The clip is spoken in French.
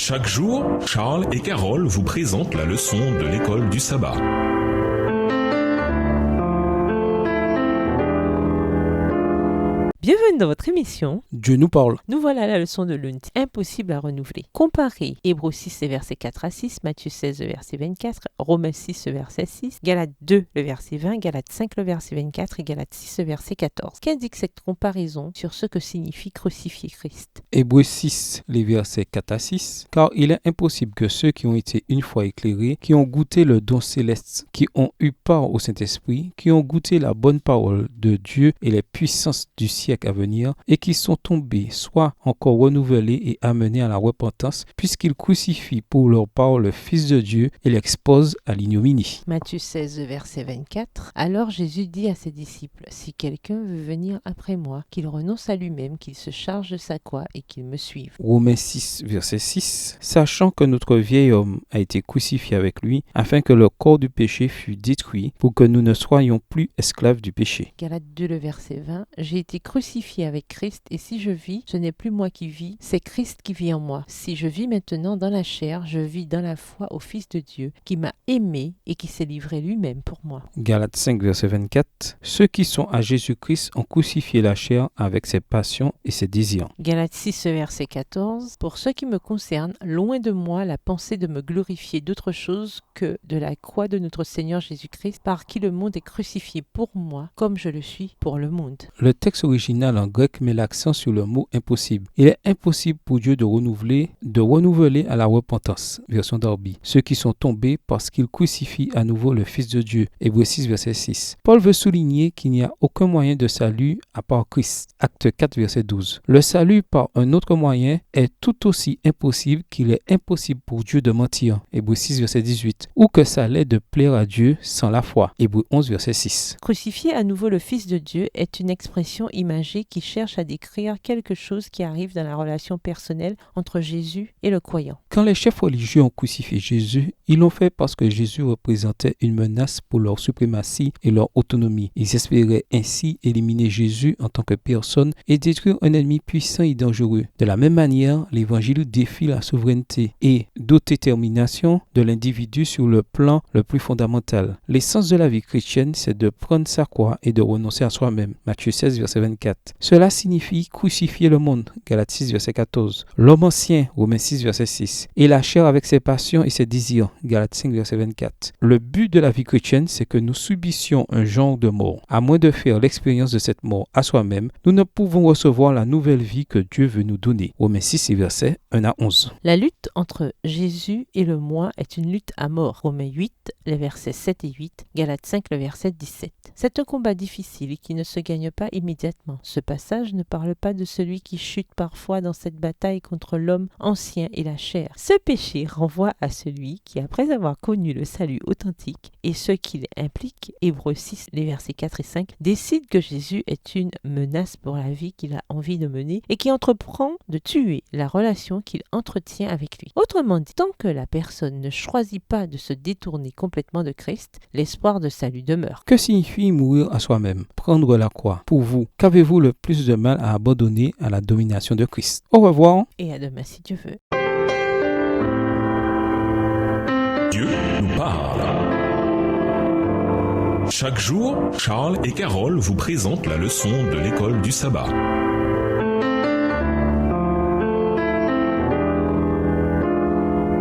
Chaque jour, Charles et Carole vous présentent la leçon de l'école du sabbat. Bienvenue dans votre émission. Dieu nous parle. Nous voilà à la leçon de lundi. Impossible à renouveler. Comparez Hébreux 6, le verset 4 à 6, Matthieu 16, le verset 24, Romains 6, le verset 6, Galates 2, le verset 20, Galates 5, le verset 24 et Galates 6, le verset 14. Qu'indique cette comparaison sur ce que signifie crucifier Christ? Hébreux 6, les versets 4 à 6. Car il est impossible que ceux qui ont été une fois éclairés, qui ont goûté le don céleste, qui ont eu part au Saint-Esprit, qui ont goûté la bonne parole de Dieu et les puissances du siècle à venir, et qui sont tombés, soient encore renouvelés et amenés à la repentance, puisqu'ils crucifient pour leur part le Fils de Dieu et l'exposent à l'ignominie. Matthieu 16, verset 24. Alors Jésus dit à ses disciples, « Si quelqu'un veut venir après moi, qu'il renonce à lui-même, qu'il se charge de sa croix et qu'il me suive. » Romains 6, verset 6. Sachant que notre vieil homme a été crucifié avec lui, afin que le corps du péché fût détruit, pour que nous ne soyons plus esclaves du péché. Galates 2, le verset 20. J'ai été crucifié avec Christ, et si je vis, ce n'est plus moi qui vis, c'est Christ qui vit en moi. Si je vis maintenant dans la chair, je vis dans la foi au Fils de Dieu, qui m'a aimé et qui s'est livré lui-même pour moi. Galates 5, verset 24. Ceux qui sont à Jésus-Christ ont crucifié la chair avec ses passions et ses désirs. Galates 6, verset 14. Pour ce qui me concerne, loin de moi la pensée de me glorifier d'autre chose que de la croix de notre Seigneur Jésus-Christ, par qui le monde est crucifié pour moi, comme je le suis pour le monde. Le texte original en grec met l'accent sur le mot impossible. Il est impossible pour Dieu de renouveler à la repentance, version Darby, ceux qui sont tombés parce qu'ils crucifient à nouveau le Fils de Dieu, Hébreux 6, verset 6. Paul veut souligner qu'il n'y a aucun moyen de salut à part Christ, Acte 4, verset 12. Le salut par un autre moyen est tout aussi impossible qu'il est impossible pour Dieu de mentir, Hébreux 6, verset 18, ou que ça l'est de plaire à Dieu sans la foi, Hébreux 11, verset 6. Crucifier à nouveau le Fils de Dieu est une expression imagée qui cherche à décrire quelque chose qui arrive dans la relation personnelle entre Jésus et le croyant. Quand les chefs religieux ont crucifié Jésus, ils l'ont fait parce que Jésus représentait une menace pour leur suprématie et leur autonomie. Ils espéraient ainsi éliminer Jésus en tant que personne et détruire un ennemi puissant et dangereux. De la même manière, l'Évangile défie la souveraineté et d'autodétermination de l'individu sur le plan le plus fondamental. L'essence de la vie chrétienne, c'est de prendre sa croix et de renoncer à soi-même. Matthieu 16, verset 24. Cela signifie crucifier le monde, Galates 6, verset 14. L'homme ancien, Romains 6, verset 6. Et la chair avec ses passions et ses désirs, Galates 5, verset 24. Le but de la vie chrétienne, c'est que nous subissions un genre de mort. À moins de faire l'expérience de cette mort à soi-même, nous ne pouvons recevoir la nouvelle vie que Dieu veut nous donner. Romains 6, verset 1 à 11. La lutte entre Jésus et le moi est une lutte à mort. Romains 8, les versets 7 et 8, Galates 5, le verset 17. C'est un combat difficile qui ne se gagne pas immédiatement. Ce passage ne parle pas de celui qui chute parfois dans cette bataille contre l'homme ancien et la chair. Ce péché renvoie à celui qui, après avoir connu le salut authentique et ce qu'il implique, Hébreux 6, les versets 4 et 5, décide que Jésus est une menace pour la vie qu'il a envie de mener et qui entreprend de tuer la relation qu'il entretient avec lui. Autrement dit, tant que la personne ne choisit pas de se détourner complètement de Christ, l'espoir de salut demeure. Que signifie mourir à soi-même? Prendre la croix. Pour vous, qu'avez-vous le plus de mal à abandonner à la domination de Christ? Au revoir. Et à demain si Dieu veut. Dieu nous parle. Chaque jour, Charles et Carole vous présentent la leçon de l'école du sabbat.